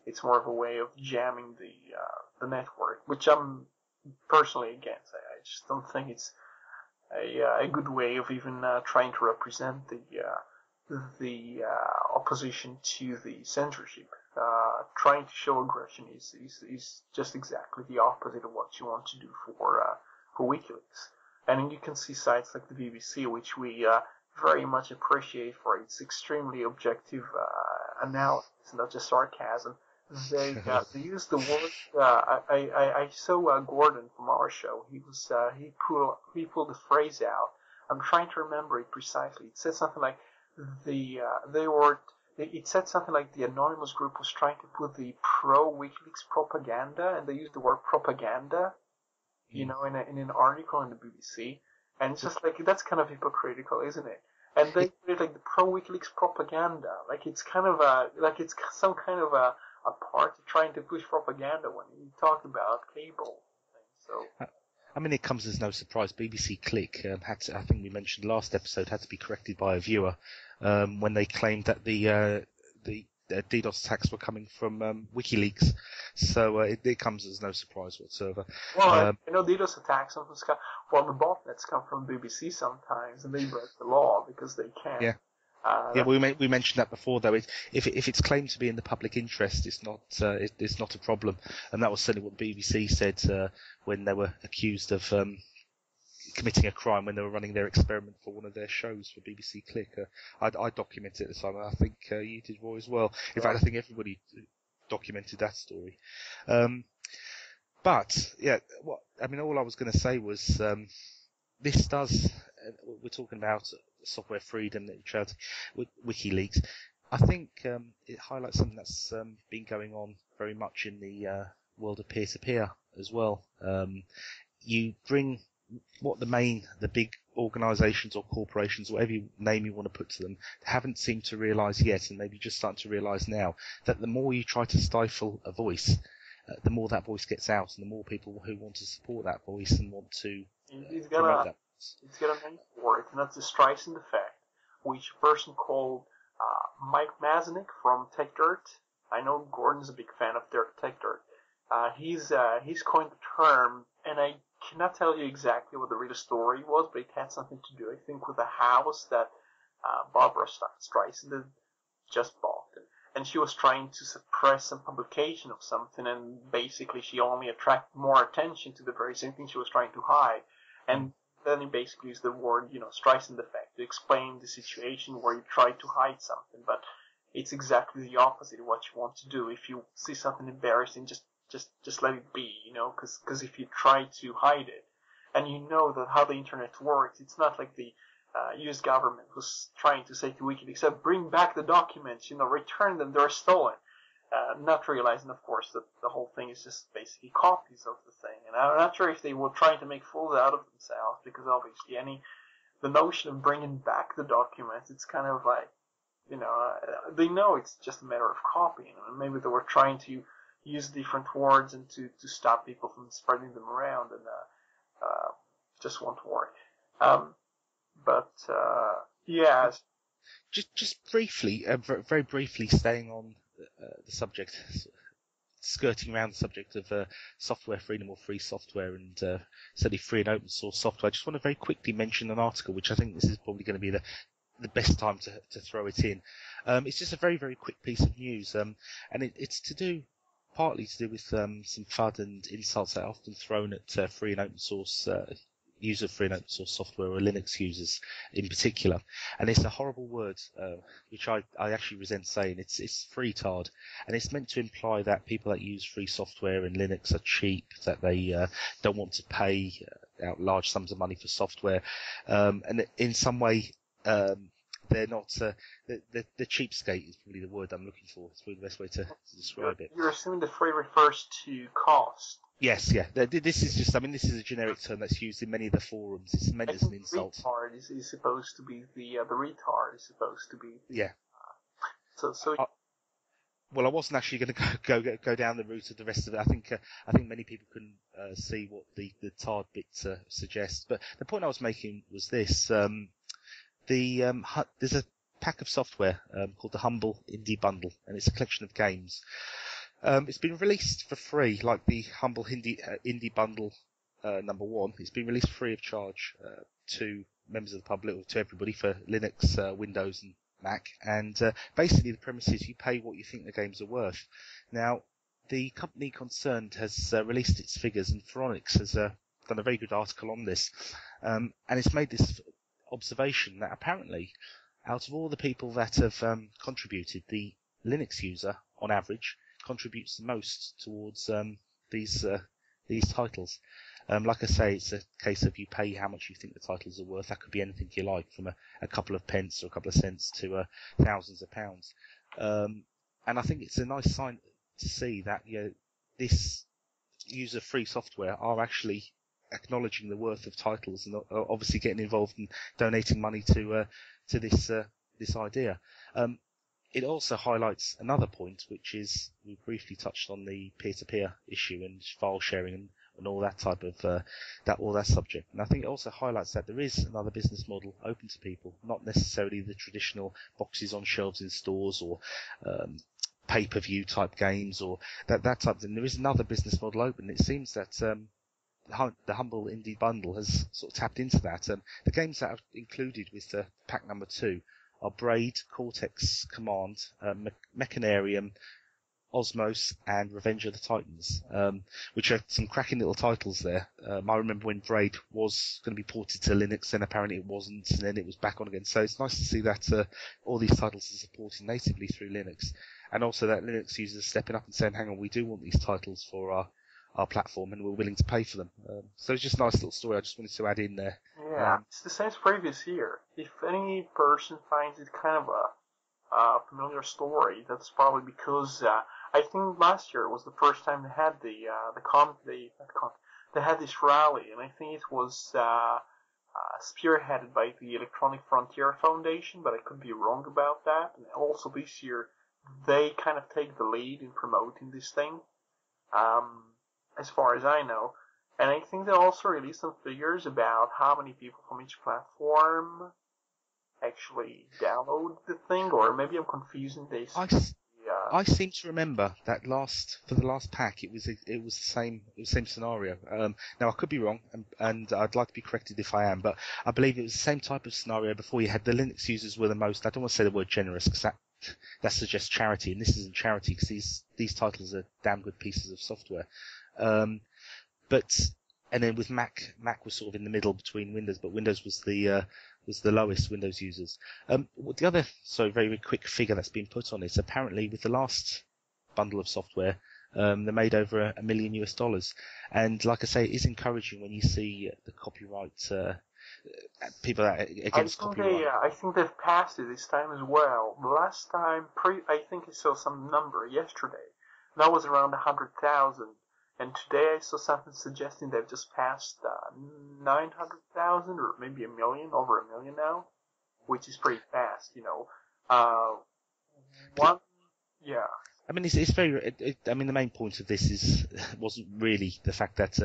it's more of a way of jamming the network, which I'm personally against. I just don't think it's a good way of even trying to represent the opposition to the censorship. Trying to show aggression is just exactly the opposite of what you want to do for WikiLeaks. And you can see sites like the BBC, which we very much appreciate for its extremely objective analysis, not just sarcasm. They use the word. I saw Gordon from our show. He pulled the phrase out. I'm trying to remember it precisely. It said something like It said something like the anonymous group was trying to put the pro WikiLeaks propaganda, and they used the word propaganda, in an article in the BBC, and it's just like that's kind of hypocritical, isn't it? And they put it like the pro WikiLeaks propaganda, like it's kind of it's some kind of a party trying to push propaganda when you talk about cable things. So. I mean, it comes as no surprise. BBC Click I think we mentioned last episode, had to be corrected by a viewer when they claimed that the DDoS attacks were coming from WikiLeaks. So it comes as no surprise whatsoever. Well, I know DDoS attacks sometimes come. Well, the botnets come from BBC sometimes, and they break the law because they can. Yeah. We mentioned that before, though. If it's claimed to be in the public interest, it's not a problem, and that was certainly what the BBC said when they were accused of committing a crime when they were running their experiment for one of their shows for BBC Click. I documented it at the time, and I think you did, Roy, as well. In fact, I think everybody documented that story. But yeah, all I was going to say was this does. We're talking about software freedom that you tried with WikiLeaks. I think it highlights something that's been going on very much in the world of peer-to-peer as well. You bring what the big organisations or corporations, whatever name you want to put to them, haven't seemed to realise yet, and maybe just starting to realise now, that the more you try to stifle a voice, the more that voice gets out, and the more people who want to support that voice and want to promote that. It's got a name for it, and that's the Streisand effect, which a person called Mike Mazanick from TechDirt. I know Gordon's a big fan of TechDirt. He's coined the term, and I cannot tell you exactly what the real story was, but it had something to do, I think, with a house that Barbara Streisand had just bought. And she was trying to suppress some publication of something, and basically she only attracted more attention to the very same thing she was trying to hide. And then he basically used the word, Streisand effect to explain the situation where you try to hide something, but it's exactly the opposite of what you want to do. If you see something embarrassing, just let it be, because if you try to hide it, and you know that how the internet works, it's not like the U.S. government was trying to say to WikiLeaks, bring back the documents, return them, they're stolen. Not realizing, of course, that the whole thing is just basically copies of the thing. And I'm not sure if they were trying to make fools out of themselves, because obviously the notion of bringing back the documents, it's kind of like, they know it's just a matter of copying. And maybe they were trying to use different words and to stop people from spreading them around, and just won't work. Yeah. Just briefly, very briefly, staying on the subject, skirting around the subject of software freedom or free software, and certainly free and open source software. I just want to very quickly mention an article, which I think this is probably going to be the best time to throw it in. It's just a very, very quick piece of news, and it's partly to do with some FUD and insults that are often thrown at free and open source use of free and open source software, or Linux users in particular. And it's a horrible word, which I actually resent saying. It's freetard. And it's meant to imply that people that use free software in Linux are cheap, that they don't want to pay out large sums of money for software. And in some way, they're not, the cheapskate is probably the word I'm looking for. It's probably the best way to describe it. You're assuming the free refers to cost. Yes, yeah. This is a generic term that's used in many of the forums. It's meant as an insult. Retard is supposed to be the retard is supposed to be. Yeah. So. Well, I wasn't actually going to go down the route of the rest of it. I think many people can see what the tard bit suggests. But the point I was making was this: there's a pack of software called the Humble Indie Bundle, and it's a collection of games. It's been released for free, like the humble indie bundle number 1. It's been released free of charge to members of the public, to everybody, for Linux, Windows, and Mac. And basically, the premise is you pay what you think the games are worth. Now, the company concerned has released its figures, and Phoronix has done a very good article on this, and it's made this observation that apparently, out of all the people that have contributed, the Linux user, on average, contributes the most towards these titles. Like I say, it's a case of you pay how much you think the titles are worth. That could be anything you like, from a couple of pence or a couple of cents to thousands of pounds. And I think it's a nice sign to see that this user-free software are actually acknowledging the worth of titles and obviously getting involved in donating money to this idea. It also highlights another point, which is we briefly touched on the peer-to-peer issue and file sharing and all that type of all that subject. And I think it also highlights that there is another business model open to people, not necessarily the traditional boxes on shelves in stores or pay-per-view type games or that type of thing. There is another business model open. It seems that the humble indie bundle has sort of tapped into that. The games that are included with pack number 2 are Braid, Cortex Command, Mechanarium, Osmos, and Revenge of the Titans, which are some cracking little titles there. I remember when Braid was going to be ported to Linux, then apparently it wasn't, and then it was back on again. So it's nice to see that all these titles are supported natively through Linux, and also that Linux users are stepping up and saying, hang on, we do want these titles for our platform, and we're willing to pay for them. So it's just a nice little story I just wanted to add in there. Yeah, it's the same as previous year. If any person finds it kind of a familiar story, that's probably because I think last year was the first time they had they had this rally, and I think it was spearheaded by the Electronic Frontier Foundation, but I could be wrong about that. And also this year, they kind of take the lead in promoting this thing, as far as I know. And I think they also released some figures about how many people from each platform actually download the thing, or maybe I'm confusing this. I seem to remember that for the last pack, it was the same scenario. Now I could be wrong, and I'd like to be corrected if I am, but I believe it was the same type of scenario before. You had the Linux users were the most. I don't want to say the word generous because that suggests charity, and this isn't charity because these titles are damn good pieces of software. And then with Mac was sort of in the middle between Windows, but Windows was the lowest Windows users. The other, very, very quick figure that's been put on it, apparently with the last bundle of software, they made over $1 million. And like I say, it is encouraging when you see the copyright, people that are against copyright. I think they've passed it this time as well. The last time, I think I saw some number yesterday. That was around 100,000. And today I saw something suggesting they've just passed 900,000 or maybe 1 million, over 1 million now, which is pretty fast, Yeah. I mean, it's very. I mean, the main point of this wasn't really the fact that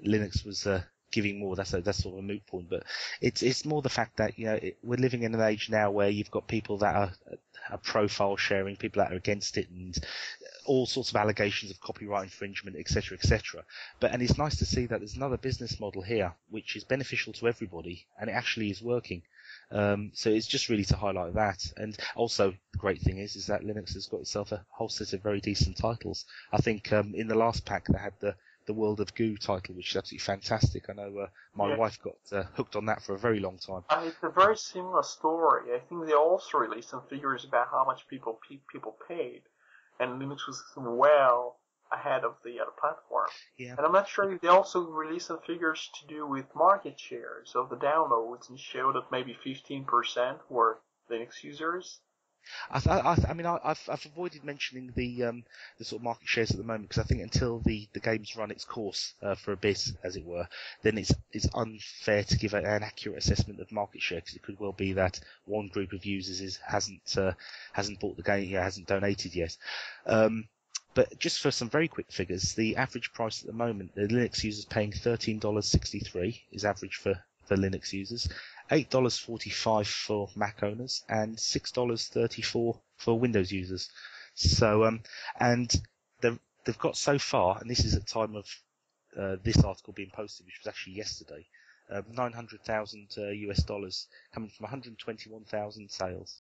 Linux was giving more. That's sort of a moot point, but it's more the fact that we're living in an age now where you've got people that are profile sharing, people that are against it, and all sorts of allegations of copyright infringement, etc., etc. And it's nice to see that there's another business model here which is beneficial to everybody, and it actually is working. So it's just really to highlight that. And also, the great thing is that Linux has got itself a whole set of very decent titles. I think in the last pack they had the World of Goo title, which is absolutely fantastic. I know my wife got hooked on that for a very long time. It's a very similar story. I think they also released some figures about how much people paid, and Linux was well ahead of the other platform. Yeah. And I'm not sure if they also released some figures to do with market shares of the downloads and showed that maybe 15% were Linux users. I mean, I've avoided mentioning the sort of market shares at the moment because I think until the game's run its course for a bit, as it were, then it's unfair to give an accurate assessment of market share because it could well be that one group of users hasn't bought the game, hasn't donated yet. But just for some very quick figures, the average price at the moment, the Linux users paying $13.63 is average for Linux users. $8.45 for Mac owners and $6.34 for Windows users. So, and the they've got so far, and this is at time of this article being posted, which was actually yesterday, $900,000 US coming from 121,000 sales.